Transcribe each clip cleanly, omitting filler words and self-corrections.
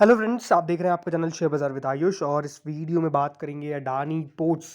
Hello friends, आप देख रहे हैं आपका चैनल शेयर बाज़ार विद आयुष। और इस वीडियो में बात करेंगे अडानी पोर्ट्स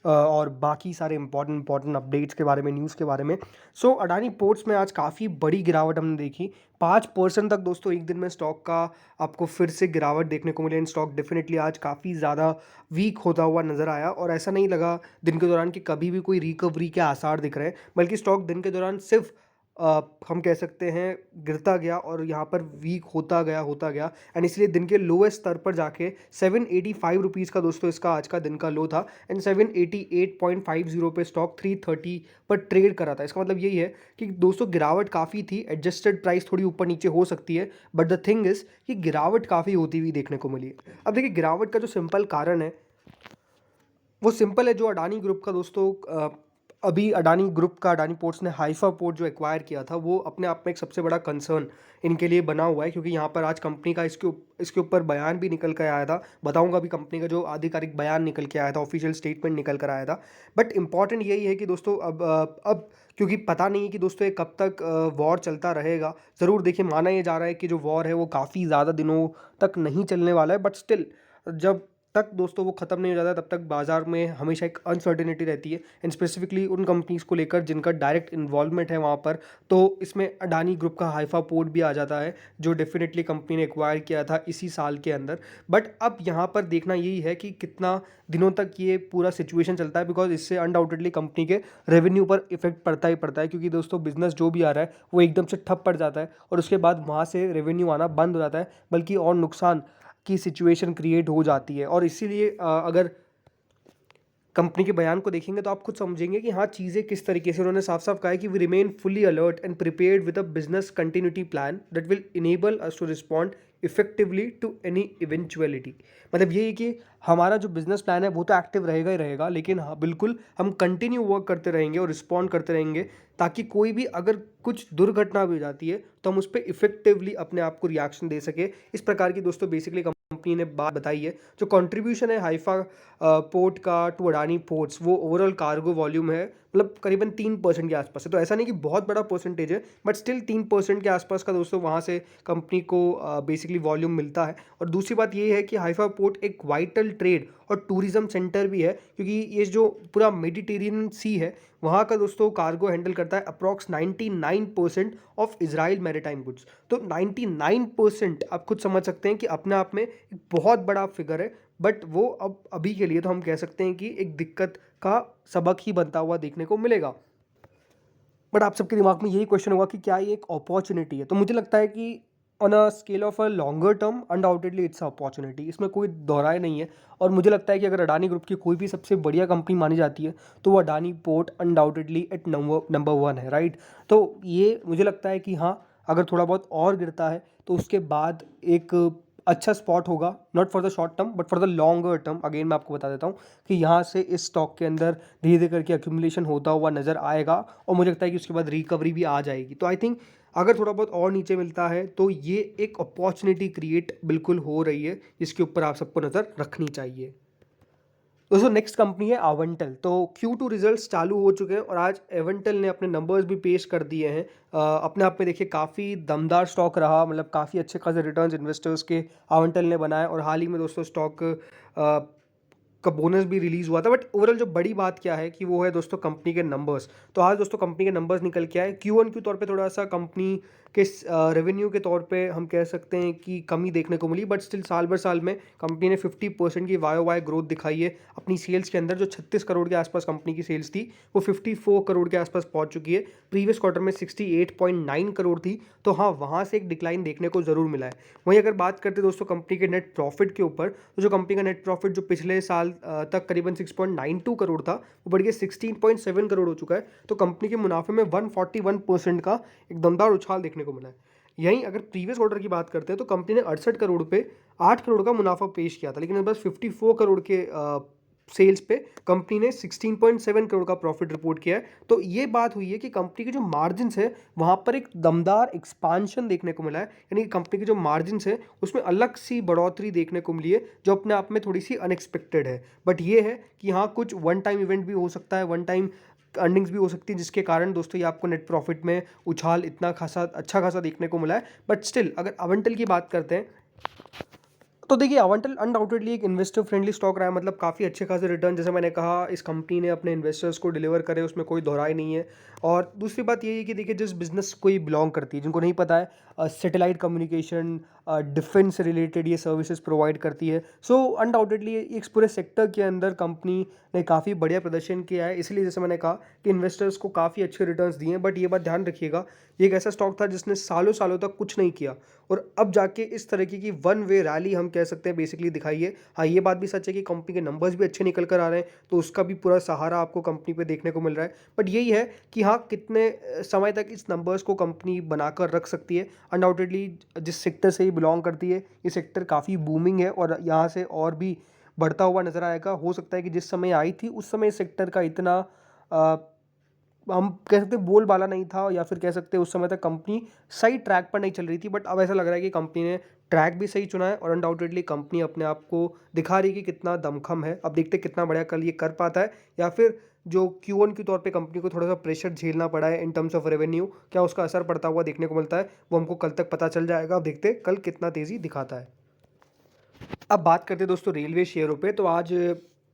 और बाकी सारे इंपॉर्टेंट अपडेट्स के बारे में, न्यूज़ के बारे में। अडानी पोर्ट्स में आज काफ़ी बड़ी गिरावट हमने देखी। 5% तक दोस्तों एक दिन में स्टॉक का आपको फिर से गिरावट देखने को मिले। इन स्टॉक डेफिनेटली आज काफ़ी ज़्यादा वीक होता हुआ नज़र आया और ऐसा नहीं लगा दिन के दौरान कि कभी भी कोई रिकवरी के आसार दिख रहे हैं, बल्कि स्टॉक दिन के दौरान सिर्फ हम कह सकते हैं गिरता गया और यहाँ पर वीक होता गया एंड इसलिए दिन के लोएस्ट स्तर पर जाके 785 रुपीज़ का दोस्तों इसका आज का दिन का लो था एंड 788.50 पे स्टॉक 330 पर ट्रेड करा था। इसका मतलब यही है कि दोस्तों गिरावट काफ़ी थी। एडजस्टेड प्राइस थोड़ी ऊपर नीचे हो सकती है, बट द थिंग इज़ कि गिरावट काफ़ी होती हुई देखने को मिली है। अब देखिए, गिरावट का जो सिंपल कारण है वो सिंपल है। जो अडानी ग्रुप का दोस्तों अभी अडानी पोर्ट्स ने हाइफा पोर्ट जो एक्वायर किया था, वो अपने आप में एक सबसे बड़ा कंसर्न इनके लिए बना हुआ है, क्योंकि यहाँ पर आज कंपनी का इसके ऊपर बयान भी निकल कर आया था। बताऊंगा अभी कंपनी का जो आधिकारिक बयान निकल के आया था, ऑफिशियल स्टेटमेंट निकल कर आया था। बट इंपॉर्टेंट यही है कि दोस्तों अब क्योंकि पता नहीं है कि दोस्तों ये कब तक वॉर चलता रहेगा। ज़रूर देखिए, माना ये जा रहा है कि जो वॉर है वो काफ़ी ज़्यादा दिनों तक नहीं चलने वाला है, बट स्टिल जब तक दोस्तों वो ख़त्म नहीं हो जाता तब तक बाज़ार में हमेशा एक अनसर्टेनिटी रहती है, एंड स्पेसिफिकली उन कंपनीज़ को लेकर जिनका डायरेक्ट इन्वॉल्वमेंट है वहाँ पर। तो इसमें अडानी ग्रुप का हाइफा पोर्ट भी आ जाता है, जो डेफिनेटली कंपनी ने एक्वायर किया था इसी साल के अंदर। बट अब यहाँ पर देखना यही है कि कितना दिनों तक ये पूरा सिचुएशन चलता है, बिकॉज इससे अनडाउटेडली कंपनी के रेवेन्यू पर इफेक्ट पड़ता ही पड़ता है, क्योंकि दोस्तों बिजनेस जो भी आ रहा है वो एकदम से ठप पड़ जाता है और उसके बाद वहाँ से रेवेन्यू आना बंद हो जाता है, बल्कि और नुकसान की सिचुएशन क्रिएट हो जाती है। और इसीलिए अगर कंपनी के बयान को देखेंगे तो आप खुद समझेंगे कि हाँ, चीज़ें किस तरीके से उन्होंने साफ साफ कहा है कि we remain fully alert and prepared with a business continuity plan that will enable us to respond effectively to any eventuality. मतलब ये है कि हमारा जो बिजनेस प्लान है वो तो एक्टिव रहेगा ही रहेगा, लेकिन हाँ बिल्कुल हम कंटिन्यू वर्क करते रहेंगे और रिस्पॉन्ड करते रहेंगे, ताकि कोई भी अगर कुछ दुर्घटना भी हो जाती है तो हम उस पर इफेक्टिवली अपने आप को रिएक्शन दे सके। इस प्रकार की दोस्तों बेसिकली कंपनी ने बात बताई है। जो कंट्रीब्यूशन है हाइफा पोर्ट का टू अडानी पोर्ट्स, वो ओवरऑल कार्गो वॉल्यूम है, मतलब करीबन 3% के आसपास है। तो ऐसा नहीं कि बहुत बड़ा परसेंटेज है, बट स्टिल 3% के आसपास का दोस्तों वहाँ से कंपनी को बेसिकली वॉल्यूम मिलता है। और दूसरी बात ये है कि हाइफा पोर्ट एक वाइटल ट्रेड और टूरिज्म सेंटर भी है, क्योंकि ये जो पूरा मेडिटेरियन सी है वहाँ का दोस्तों कार्गो हैंडल करता है approx 99% of Israel maritime goods. तो 99% आप खुद समझ सकते हैं कि अपने आप में एक बहुत बड़ा फिगर है। बट वो अब अभी के लिए तो हम कह सकते हैं कि एक दिक्कत का सबक ही बनता हुआ देखने को मिलेगा। बट आप सबके दिमाग में यही क्वेश्चन होगा कि क्या ये एक अपॉर्चुनिटी है? तो मुझे लगता है कि on a scale of a longer term undoubtedly it's opportunity, इसमें कोई दोहराए नहीं है। और मुझे लगता है कि अगर अडानी ग्रुप की कोई भी सबसे बढ़िया कंपनी मानी जाती है तो वो Adani port undoubtedly at number 1 है, राइट। तो ये मुझे लगता है कि हाँ, अगर थोड़ा बहुत और गिरता है तो उसके बाद एक अच्छा स्पॉट होगा, not for the short term but for the longer term. Again मैं आपको बता देता हूँ कि यहाँ से इस स्टॉक के अंदर धीरे धीरे करके अक्यूमुलेशन होता हुआ नज़र आएगा और मुझे लगता है कि उसके बाद रिकवरी भी आ जाएगी। तो आई थिंक अगर थोड़ा बहुत और नीचे मिलता है तो ये एक अपॉर्चुनिटी क्रिएट बिल्कुल हो रही है, जिसके ऊपर आप सबको नज़र रखनी चाहिए। दोस्तों नेक्स्ट कंपनी है अवेंटल। तो Q2 रिजल्ट्स चालू हो चुके हैं और आज एवेंटल ने अपने नंबर्स भी पेश कर दिए हैं। अपने आप में देखिए काफ़ी दमदार स्टॉक रहा, मतलब काफ़ी अच्छे खासे रिटर्न्स इन्वेस्टर्स के अवेंटल ने बनाए। और हाल ही में दोस्तों स्टॉक का बोनस भी रिलीज़ हुआ था। बट ओवरऑल जो बड़ी बात क्या है कि वो है दोस्तों कंपनी के नंबर्स। तो आज दोस्तों कंपनी के नंबर्स निकल के आए। Q1 के तौर पे थोड़ा सा कंपनी के रेवेन्यू के तौर पे हम कह सकते हैं कि कमी देखने को मिली, बट स्टिल साल भर साल में कंपनी ने 50% की YOY ग्रोथ दिखाई है अपनी सेल्स के अंदर। जो 36 करोड़ के आसपास कंपनी की सेल्स थी वो 54 करोड़ के आसपास पहुंच चुकी है। प्रीवियस क्वार्टर में 68.9 करोड़ थी। तो हाँ, वहाँ से एक डिक्लाइन देखने को ज़रूर मिला है। वहीं अगर बात करते दोस्तों कंपनी के नेट प्रॉफिट के ऊपर, तो जो कंपनी का नेट प्रॉफिट जो पिछले साल तक करीबन 6.92 करोड़ था, वो बढ़ के 16.7 करोड़ हो चुका है। तो कंपनी के मुनाफे में 141% का एक दमदार उछाल देखने को मिला है। यहीं अगर प्रीवियस क्वार्टर की बात करते हैं तो कंपनी ने 68 करोड़ पे 8 करोड़ का मुनाफा पेश किया था, लेकिन बस 54 करोड़ के सेल्स पे कंपनी ने 16.7 करोड़ का प्रॉफिट रिपोर्ट किया है। तो ये बात हुई है कि कंपनी के जो मार्जिन्स है वहाँ पर एक दमदार एक्सपांशन देखने को मिला है, यानी कि कंपनी के जो मार्जिन्स है उसमें अलग सी बढ़ोतरी देखने को मिली है, जो अपने आप में थोड़ी सी अनएक्सपेक्टेड है। बट ये है कि हाँ, कुछ वन टाइम इवेंट भी हो सकता है, वन टाइम अर्निंग्स भी हो सकती है, जिसके कारण दोस्तों ये आपको नेट प्रॉफिट में उछाल इतना खासा अच्छा खासा देखने को मिला है। बट स्टिल अगर अवेंटल की बात करते हैं तो देखिए अवंटल अनडाउटेडली एक इन्वेस्टर फ्रेंडली स्टॉक रहा है, मतलब काफ़ी अच्छे खासे रिटर्न, जैसे मैंने कहा इस कंपनी ने अपने इन्वेस्टर्स को डिलीवर करे, उसमें कोई दोहराई नहीं है। और दूसरी बात ये है कि देखिए जिस बिजनेस को ये बिलोंग करती है, जिनको नहीं पता है, सैटेलाइट कम्युनिकेशन, डिफेंस से रिलेटेड ये सर्विसेज प्रोवाइड करती है। सो अनडाउटेडली इस पूरे सेक्टर के अंदर कंपनी ने काफ़ी बढ़िया प्रदर्शन किया है, इसलिए जैसे मैंने कहा कि इन्वेस्टर्स को काफ़ी अच्छे रिटर्न्स दिए हैं। बट ये बात ध्यान रखिएगा, ये एक ऐसा स्टॉक था जिसने सालों सालों तक कुछ नहीं किया, और अब जाके इस तरीके की वन वे रैली हम कह सकते हैं बेसिकली दिखाई है। हाँ, ये बात भी सच है कि कंपनी के नंबर्स भी अच्छे निकल कर आ रहे हैं, तो उसका भी पूरा सहारा आपको कंपनी पे देखने को मिल रहा है। बट यही है कि हाँ, कितने समय तक इस नंबर्स को कंपनी बनाकर रख सकती है। अनडाउटेडली जिस सेक्टर से ये बिलोंग करती है, ये सेक्टर काफ़ी बूमिंग है और यहाँ से और भी बढ़ता हुआ नज़र आएगा। हो सकता है कि जिस समय आई थी उस समय इस सेक्टर का इतना अ, हम कह सकते हैं बोलबाला नहीं था, या फिर कह सकते हैं उस समय तक कंपनी सही ट्रैक पर नहीं चल रही थी। बट अब ऐसा लग रहा है कि कंपनी ने ट्रैक भी सही चुना है, और अनडाउटेडली कंपनी अपने आप को दिखा रही है कि कितना दमखम है। अब देखते हैं कितना बढ़िया कल ये कर पाता है, या फिर जो Q1 के तौर पे कंपनी को थोड़ा सा प्रेशर झेलना पड़ा है इन टर्म्स ऑफ रेवेन्यू, क्या उसका असर पड़ता हुआ देखने को मिलता है, वो हमको कल तक पता चल जाएगा। अब देखते हैं कल कितना तेज़ी दिखाता है। अब बात करते हैं दोस्तों रेलवे शेयरों पे, तो आज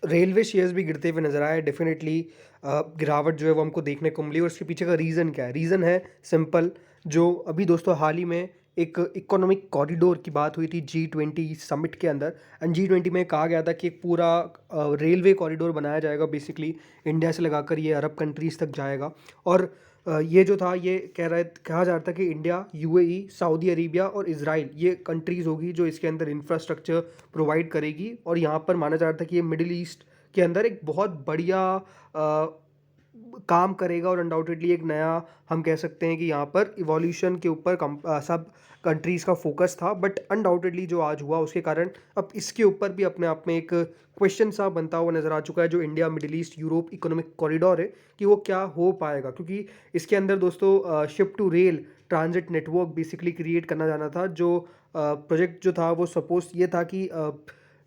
रेलवे शेयर्स भी गिरते हुए नज़र आए। डेफिनेटली गिरावट जो है वो हमको देखने को मिली, और इसके पीछे का रीज़न क्या है? रीज़न है सिंपल, जो अभी दोस्तों हाल ही में एक इकोनॉमिक कॉरिडोर की बात हुई थी G20 समिट के अंदर। एंड G20 में कहा गया था कि एक पूरा रेलवे कॉरिडोर बनाया जाएगा, बेसिकली इंडिया से लगाकर ये अरब कंट्रीज़ तक जाएगा। और ये जो था ये कहा जा रहा था कि इंडिया, UAE, सऊदी अरेबिया और इज़राइल ये कंट्रीज़ होगी जो इसके अंदर इंफ्रास्ट्रक्चर प्रोवाइड करेगी। और यहाँ पर माना जा रहा था कि ये मिडिल ईस्ट के अंदर एक बहुत बढ़िया काम करेगा, और अनडाउटेडली एक नया हम कह सकते हैं कि यहाँ पर इवोल्यूशन के ऊपर सब कंट्रीज़ का फोकस था। बट अनडाउटेडली जो आज हुआ उसके कारण अब इसके ऊपर भी अपने आप में एक क्वेश्चन सा बनता हुआ नज़र आ चुका है, जो India middle east Europe economic corridor है, कि वो क्या हो पाएगा। क्योंकि इसके अंदर दोस्तों ship to rail transit network basically create करना जाना था। जो प्रोजेक्ट जो था वो सपोज ये था कि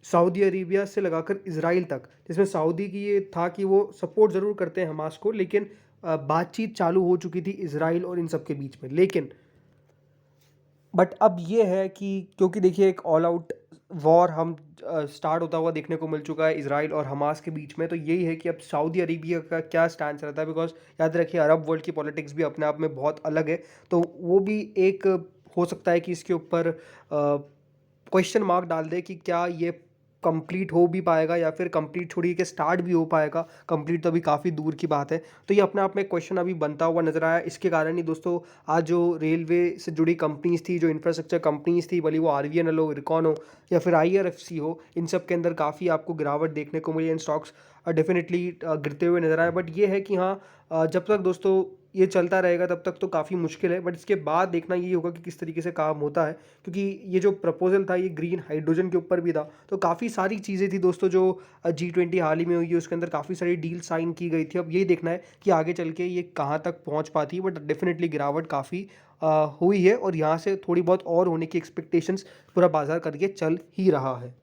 सऊदी अरेबिया से लगाकर इज़राइल तक, जिसमें सऊदी की ये था कि वो सपोर्ट ज़रूर करते हैं हमास को, लेकिन बातचीत चालू हो चुकी थी इज़राइल और इन सब के बीच में। लेकिन बट अब ये है कि क्योंकि देखिए एक ऑल आउट वॉर हम स्टार्ट होता हुआ देखने को मिल चुका है इज़राइल और हमास के बीच में, तो यही है कि अब सऊदी अरेबिया का क्या स्टैंड रहता है। बिकॉज याद रखिए अरब वर्ल्ड की पॉलिटिक्स भी अपने आप में बहुत अलग है, तो वो भी एक हो सकता है कि इसके ऊपर क्वेश्चन मार्क डाल दे कि क्या ये कंप्लीट हो भी पाएगा, या फिर कंप्लीट छोड़िए कि स्टार्ट भी हो पाएगा। कंप्लीट तो अभी काफ़ी दूर की बात है, तो ये अपने आप में क्वेश्चन अभी बनता हुआ नजर आया। इसके कारण ही दोस्तों आज जो रेलवे से जुड़ी कंपनीज थी, जो इंफ्रास्ट्रक्चर कंपनीज थी, भले वो RVNL हो, इरकॉन हो या फिर IRFC हो, इन सब के अंदर काफ़ी आपको गिरावट देखने को मिली। इन स्टॉक्स डेफिनेटली गिरते हुए नजर आए। बट ये है कि हाँ, जब तक दोस्तों ये चलता रहेगा तब तक तो काफ़ी मुश्किल है। बट इसके बाद देखना ये होगा कि किस तरीके से काम होता है, क्योंकि ये जो प्रपोजल था ये ग्रीन हाइड्रोजन के ऊपर भी था। तो काफ़ी सारी चीज़ें थी दोस्तों जो G20 हाल ही में हुई है, उसके अंदर काफ़ी सारी डील साइन की गई थी। अब यही देखना है कि आगे चल के ये कहाँ तक पहुँच पाती है। बट डेफिनेटली गिरावट काफ़ी हुई है, और यहाँ से थोड़ी बहुत और होने की एक्सपेक्टेशंस पूरा बाजार करके चल ही रहा है।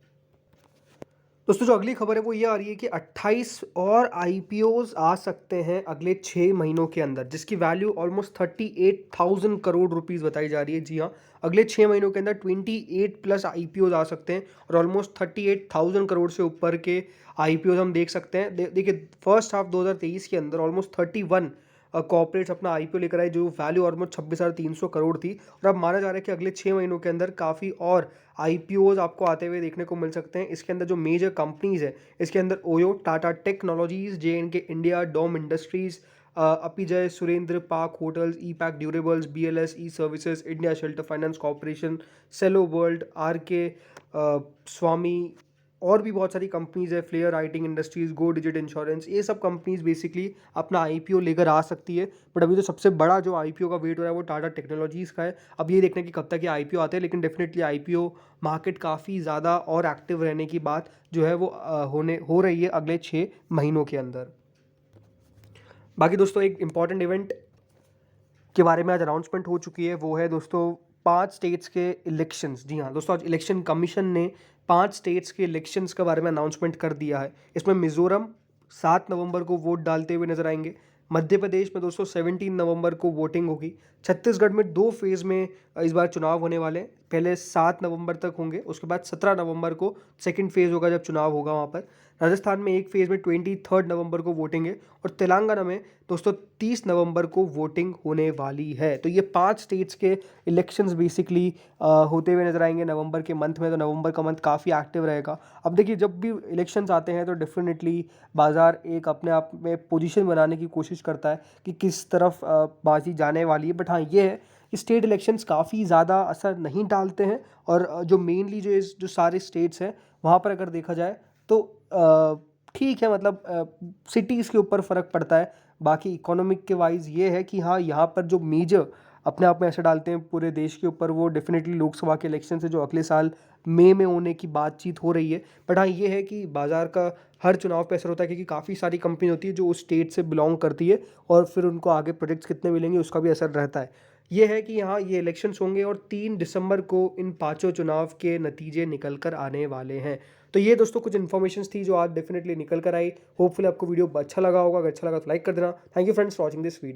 दोस्तों जो अगली खबर है वो ये आ रही है कि 28 और IPOs आ सकते हैं अगले 6 महीनों के अंदर, जिसकी वैल्यू ऑलमोस्ट 38,000 करोड़ रुपीस बताई जा रही है। जी हाँ, अगले 6 महीनों के अंदर 28 प्लस IPOs आ सकते हैं, और ऑलमोस्ट 38,000 करोड़ से ऊपर के IPOs हम देख सकते हैं। देखिए फर्स्ट हाफ 2023 के अंदर ऑलमोस्ट 31 कॉर्पोरेट्स अपना IPO लेकर आए, जो वैल्यू ऑलमोस्ट 26,300 करोड़ थी। और अब माना जा रहा है कि अगले 6 महीनों के अंदर काफ़ी और IPOs आपको आते हुए देखने को मिल सकते हैं। इसके अंदर जो मेजर कंपनीज़ है, इसके अंदर Oyo, Tata Technologies, JNK India, Dom Industries, Apeejay, Surendra, Park Hotels, Pack Durables, BLS E Services, India Shelter Finance Corporation, Cello World, RK, Swamy, और भी बहुत सारी कंपनीज है, Flair Writing Industries, Go Digit Insurance, ये सब कंपनीज बेसिकली अपना IPO लेकर आ सकती है। बट अभी तो सबसे बड़ा जो IPO का वेट हो रहा है वो टाटा टेक्नोलॉजीज़ का है। अब ये देखने की कब तक ये IPO आते हैं, लेकिन डेफिनेटली IPO मार्केट काफ़ी ज़्यादा और एक्टिव रहने की बात जो है वो हो रही है अगले 6 महीनों के अंदर। बाकी दोस्तों एक इम्पॉर्टेंट इवेंट के बारे में आज अनाउंसमेंट हो चुकी है, वो है दोस्तों 5 स्टेट्स के इलेक्शंस। जी हाँ दोस्तों, आज इलेक्शन कमीशन ने 5 स्टेट्स के इलेक्शंस के बारे में अनाउंसमेंट कर दिया है। इसमें मिज़ोरम 7 नवंबर को वोट डालते हुए नजर आएंगे। मध्य प्रदेश में दोस्तों 17 नवंबर को वोटिंग होगी। छत्तीसगढ़ में 2 फेज़ में इस बार चुनाव होने वाले हैं। पहले 7 नवंबर तक होंगे, उसके बाद 17 नवंबर को सेकंड फेज़ होगा जब चुनाव होगा वहाँ पर। राजस्थान में एक फेज़ में 23 नवंबर को वोटिंग है और तेलंगाना में दोस्तों 30 नवंबर को वोटिंग होने वाली है। तो ये 5 स्टेट्स के इलेक्शंस बेसिकली होते हुए नज़र आएंगे नवंबर के मंथ में। तो नवंबर का मंथ काफ़ी एक्टिव रहेगा। अब देखिए, जब भी इलेक्शंस आते हैं तो डेफिनेटली बाज़ार एक अपने आप में पोजीशन बनाने की कोशिश करता है कि किस तरफ बाजी जाने वाली है। बट हाँ, ये है कि स्टेट इलेक्शंस काफ़ी ज़्यादा असर नहीं डालते हैं और जो मेनली जो सारे स्टेट्स हैं वहाँ पर अगर देखा जाए तो ठीक है, मतलब सिटीज़ के ऊपर फ़र्क पड़ता है। बाकी इकोनॉमिक के वाइज ये है कि हाँ, यहाँ पर जो मेजर अपने आप में असर डालते हैं पूरे देश के ऊपर, वो डेफिनेटली लोकसभा के इलेक्शन से जो अगले साल मई में होने की बातचीत हो रही है। बट हाँ, ये है कि बाज़ार का हर चुनाव पे असर होता है क्योंकि काफ़ी सारी कंपनी होती है जो उस स्टेट से बिलोंग करती है और फिर उनको आगे प्रोजेक्ट्स कितने मिलेंगे उसका भी असर रहता है। ये है कि यहाँ ये इलेक्शंस होंगे और 3 दिसंबर को इन पाँचों चुनाव के नतीजे निकल कर आने वाले हैं। तो ये दोस्तों कुछ इन्फॉर्मेशंस थी जो आज डेफिनेटली निकल कर आई। होपफुली आपको वीडियो अच्छा लगा होगा। अगर अच्छा लगा तो लाइक कर देना। Thank you friends for watching this video.